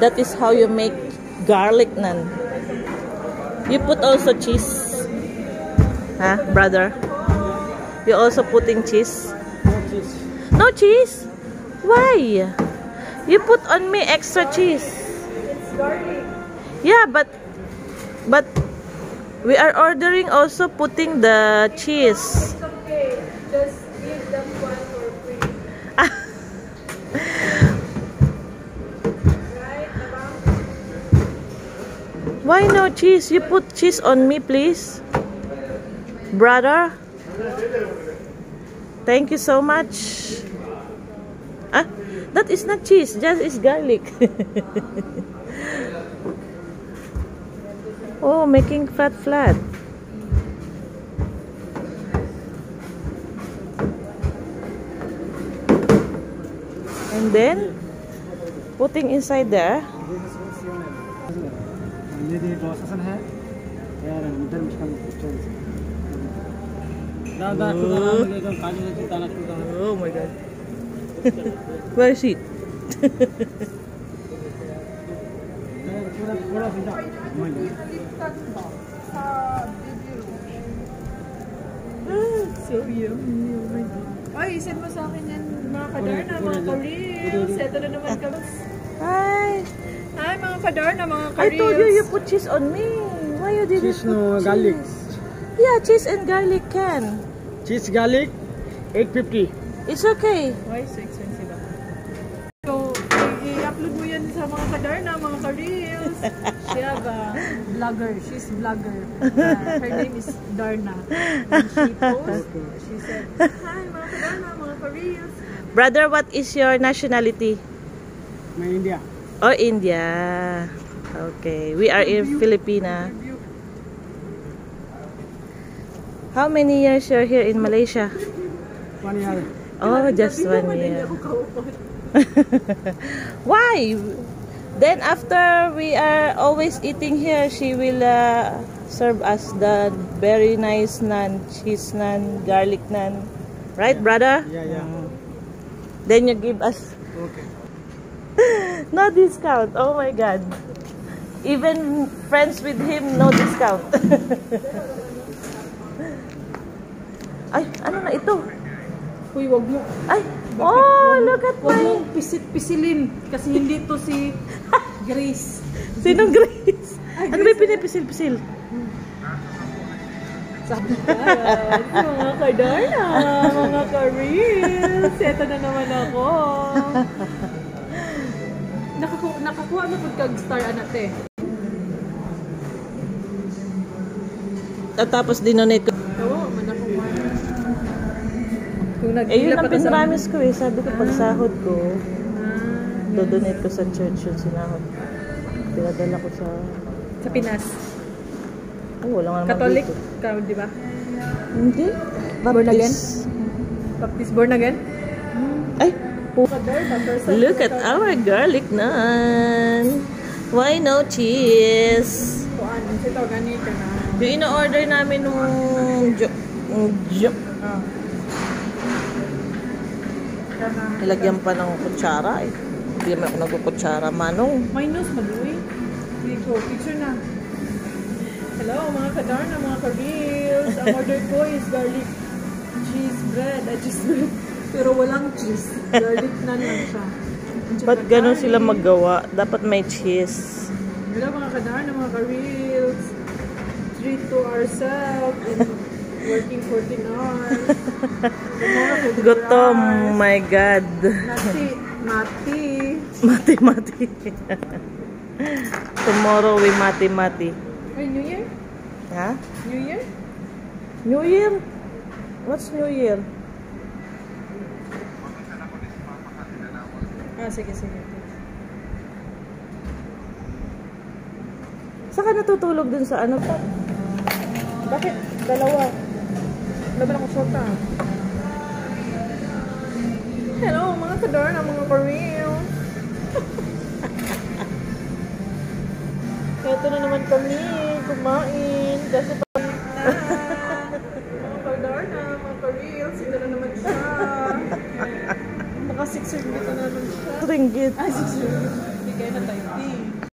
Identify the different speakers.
Speaker 1: That is how you make garlic naan. You put also cheese. Huh, brother? You also putting cheese?
Speaker 2: No cheese.
Speaker 1: No cheese? Why? You put on me extra cheese.
Speaker 3: It's garlic.
Speaker 1: Yeah, but we are ordering also putting the cheese.
Speaker 3: It's okay. Just give them one for free. Right, Mama?
Speaker 1: Why no cheese? You put cheese on me, please. Brother. Thank you so much. Ah, that is not cheese. Just is garlic. Oh, making flat. And then putting inside there. Oh my God. Where is it?
Speaker 3: So yummy. Oh my God. Ay, isend mo sa akin yan, mga Kadarna, mga ka-reels. Ito na naman kami.
Speaker 1: Hi.
Speaker 3: Hi, mga Kadarna, mga
Speaker 1: I
Speaker 3: ka-reels.
Speaker 1: told you you put cheese on me. Why you didn't
Speaker 2: Cheese
Speaker 1: put
Speaker 2: no
Speaker 1: cheese?
Speaker 2: garlic.
Speaker 1: Yeah, cheese and garlic can.
Speaker 2: Cheese garlic, 850.
Speaker 1: It's okay.
Speaker 3: Why so expensive ako? So, i-upload mo yan sa mga Kadarna, mga ka-reels. Siya ba? Vlogger. She's vlogger. Her name is Darna. When she posts, she said, hi, mga Kadarna, mga ka-reels.
Speaker 1: Brother, what is your nationality?
Speaker 2: My India.
Speaker 1: Oh, India. Okay, we are in Filipina. How many years you're here in Malaysia?
Speaker 2: 1 year.
Speaker 1: Oh, just 1 year. Why? Then after we are always eating here, she will serve us the very nice naan, cheese naan, garlic naan. Right, brother?
Speaker 2: Yeah.
Speaker 1: Then you give us
Speaker 2: Okay.
Speaker 1: no discount. Oh my God. Even friends with him, no discount. Ay, ano na ito?
Speaker 3: Uy, wag mo.
Speaker 1: Ay, oh, look at
Speaker 3: Wag
Speaker 1: my...
Speaker 3: mo pisilin. Kasi hindi to si Grace.
Speaker 1: Sinong Grace? Ano ba yung pinipisil-pisil?
Speaker 3: Sabi ka, mga Kadarna, mga ka-reels. Ito na naman ako. Nakakuha mo pag kag-star anate.
Speaker 1: At tapos dinonate ko.
Speaker 3: Oo, manakuha.
Speaker 1: Eh, yun ang pinramis ko eh. Sabi ko, pag sahod ko, dodonate ko sa church yung sinahod. Pinadala ko sa...
Speaker 3: Sa Pinas.
Speaker 1: Oh, wala nga naman
Speaker 3: Catholic
Speaker 1: dito.
Speaker 3: ka, di ba?
Speaker 1: Hindi.
Speaker 3: Born again?
Speaker 1: Baptist.
Speaker 3: Baptist born again?
Speaker 1: Ay, look at our garlic naan. Why no cheese?
Speaker 3: Kuan, ito ganito na.
Speaker 1: Yung ino-order namin nung nilagyan pa ng kutsara eh. Hindi naman ako nagkukutsara. Manong.
Speaker 3: Minus, maluwi. Dito, picture na. Hello, mga Kadarna, mga ka-reels. Ang order ko is garlic cheese bread. Cheese bread. Pero walang cheese. Garlic naan lang siya.
Speaker 1: Ba't ganun sila maggawa? Dapat may cheese.
Speaker 3: Hello, mga Kadarna, mga ka-reels. Treat to ourselves and working 14 hours.
Speaker 1: Gutom, my God. Mati. Tomorrow we mati.
Speaker 3: Ay, New Year?
Speaker 1: Ha?
Speaker 3: New Year?
Speaker 1: New Year? What's New Year?
Speaker 3: Sige.
Speaker 1: Saan ka natutulog dun sa ano pa?
Speaker 3: Bakit? Dalawa. Laban ako short ah. Hello, mga Kadarna, mga ka-reels. Ito na naman kami, kumain. Kasi pagit na. Mga Kadarna, mga ka-reels. Ito na naman siya. Maka 6 ringgit na naman siya.
Speaker 1: Ringgit.
Speaker 3: Ay, 6 ringgit. bigay na tayo.